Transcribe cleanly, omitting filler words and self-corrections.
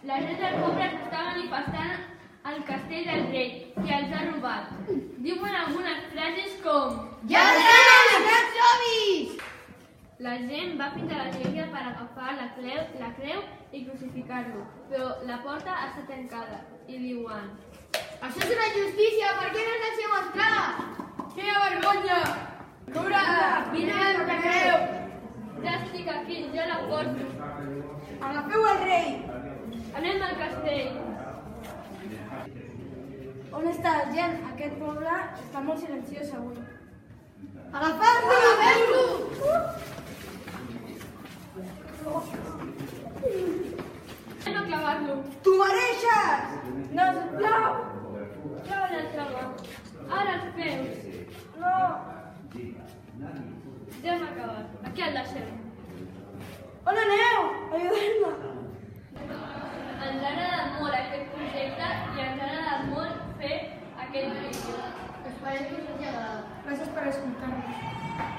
La gent del poble s'està manifestant al castell del rei i els ha robat. Diuen algunes frases com Ja tenen els zombis! la gent va fins a l'església per agafar la creu i crucificar-lo, però la porta està tancada i diuen Això és una injustícia, per què no ens deixeu entrar? quina vergonya! Cura! Vine a la creu! Ja estic aquí, ja la porto. Agafeu el rei! Anem al castell. On està la gent? Aquest poble està molt silenciós avui. Agafeu-lo! Agafeu-lo! Anem a clavar-lo. Tu mereixes! No, sisplau! Clava la trava. Ara els peus. No! Ja hem acabat. Aquí el deixem. On aneu? Ajudeu-me! Ens ha agradat molt aquest projecte i ens ha agradat molt fer aquest vídeo. Esperem que us hagi agradat. Gràcies per escoltar-nos.